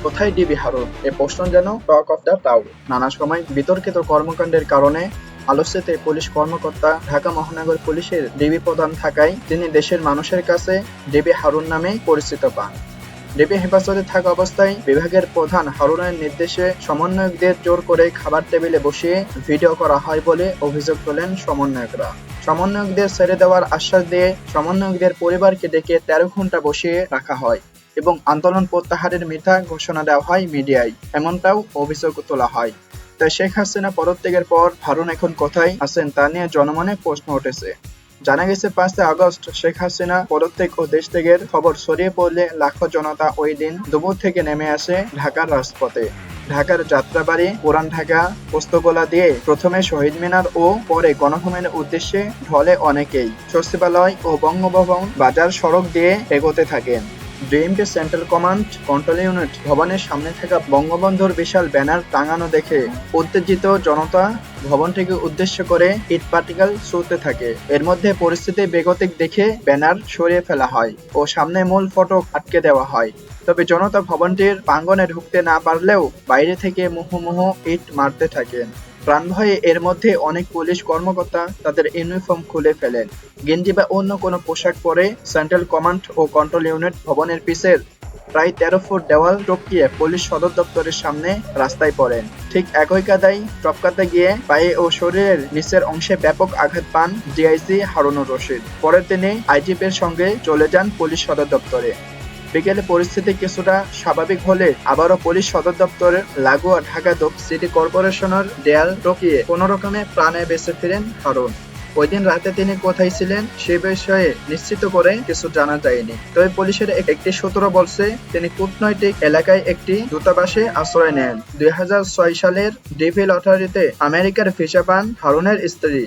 কোথায় ডিবি হারুন? এ প্রশ্ন যেন টক অফ দ্য টাউন। নানা সময় বিতর্কিত কর্মকাণ্ডের কারণে আলোচিত পুলিশ কর্মকর্তা ঢাকা মহানগর পুলিশের ডিবি প্রধান থাকায় তিনি দেশের মানুষের কাছে ডিবি হারুন নামে পরিচিত পান। ডিবি হেফাজতে থাকা অবস্থায় বিভাগের প্রধান হারুনের নির্দেশে সমন্বয়কদের জোর করে খাবার টেবিলে বসিয়ে ভিডিও করা হয় বলে অভিযোগ তোলেন সমন্বয়করা। সমন্বয়কদের ছেড়ে দেওয়ার আশ্বাস দিয়ে সমন্বয়কদের পরিবারকে ডেকে 13 ঘন্টা বসিয়ে রাখা হয় এবং আন্দোলন প্রত্যাহারের মিথ্যা ঘোষণা দেওয়া হয় মিডিয়ায়, এমনটাও অভিযোগ তোলা হয়। তাই শেখ হাসিনা পদত্যাগের পর হারুন এখন কোথায় আছেন তা নিয়ে জনমনে প্রশ্ন উঠেছে। জানা গেছে ৫ আগস্ট শেখ হাসিনা পদত্যাগ ও দেশ ত্যাগের খবর ছড়িয়ে পড়লে লাখো জনতা ওই দিন দুপুর থেকে নেমে আসে ঢাকার রাজপথে। ঢাকার যাত্রাবাড়ি, পুরান ঢাকা, পোস্তগোলা দিয়ে প্রথমে শহীদ মিনার ও পরে গণভবনের উদ্দেশ্যে ঢলে অনেকেই। সচিবালয় ও বঙ্গভবন বাজার সড়ক দিয়ে এগোতে থাকেন। DMP central command control unit ভবনের সামনে থাকা বঙ্গবন্ধুর বিশাল ব্যানার টাঙানো দেখে উত্তেজিত জনতা ভবনটিকে উদ্দেশ্য করে ইট পার্টিকেল ছুড়তে থাকে। এর মধ্যে পরিস্থিতি বেগতিক দেখে ব্যানার সরিয়ে ফেলা হয় ও সামনে মূল ফটক আটকে দেওয়া হয়। তবে জনতা ভবনটির প্রাঙ্গণে ঢুকতে না পারলেও বাইরে থেকে মুহুর্মুহু ইট মারতে থাকেন। প্রাণভয়ে এর মধ্যে অনেক পুলিশ কর্মকর্তা তাদের ইউনিফর্ম খুলে ফেলেন। গেঞ্জি বা অন্য কোনো পোশাক পরে সেন্ট্রাল কমান্ড ও কন্ট্রোল ইউনিট ভবনের পিছের প্রায় 13 ফুট দেওয়াল টপকিয়ে পুলিশ সদর দপ্তরের সামনে রাস্তায় পড়েন। ঠিক একই কাদায় টপকাতে গিয়ে পায়ে ও শরীরের নিচের অংশে ব্যাপক আঘাত পান ডিআইজি হারুনুর রশিদ। পরে তিনি আইজিপির সঙ্গে চলে যান পুলিশ সদর দপ্তরে। বিকেলে পরিস্থিতি কিছুটা স্বাভাবিক হলে আবারও পুলিশ সদর দপ্তরের লাগোয়া ঢাকা সিটি কর্পোরেশনের দেয়াল টপকিয়ে কোনো রকমে প্রাণে বেঁচে ফিরেন হারুন। ওই দিন রাতে তিনি কোথায় ছিলেন সে বিষয়ে নিশ্চিত করে কিছু জানা যায়নি। তবে পুলিশের একটি সূত্র বলছে তিনি কূটনৈতিক এলাকায় একটি দূতাবাসে আশ্রয় নেন। 2006 সালের ডিভি লটারিতে আমেরিকার ভিসা পান হারুনের স্ত্রী।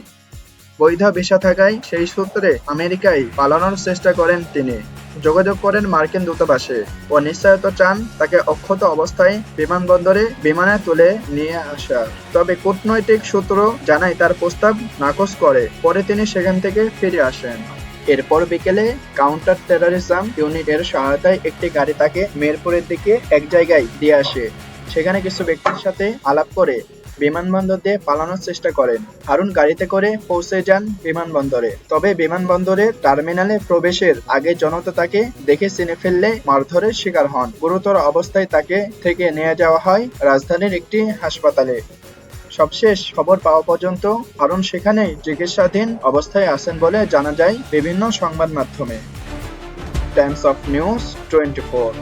বৈধ ভিসা থাকায় সেই সূত্রে আমেরিকায় পালানোর চেষ্টা করেন তিনি। যোগাযোগ করেন মার্কিন দূতাবাসে ও নিশ্চয়তা চান তাকে অক্ষত অবস্থায় বিমানবন্দরে বিমানে তুলে নিয়ে আসা। তবে কূটনৈতিক সূত্র জানায় তার প্রস্তাব নাকচ করে। পরে তিনি সেখান থেকে ফিরে আসেন। এরপর বিকেলে কাউন্টার টেররিজম ইউনিটের সহায়তায় একটি গাড়ি তাকে মিরপুরের দিকে এক জায়গায় দিয়ে আসে। সেখানে কিছু ব্যক্তির সাথে আলাপ করে বিমানবন্দর দিয়ে পালানোর চেষ্টা করেন। হারুন গাড়িতে করে পৌঁছে যান বিমানবন্দরে। তবে বিমানবন্দরের টার্মিনালে প্রবেশের আগে জনতা তাকে দেখে চিনে ফেললে মারধরের শিকার হন। গুরুতর অবস্থায় তাকে থেকে নিয়ে যাওয়া হয় রাজধানীর একটি হাসপাতালে। সবশেষ খবর পাওয়া পর্যন্ত হারুন সেখানেই চিকিৎসাধীন অবস্থায় আছেন বলে জানা যায় বিভিন্ন সংবাদ মাধ্যমে। Times of news 24।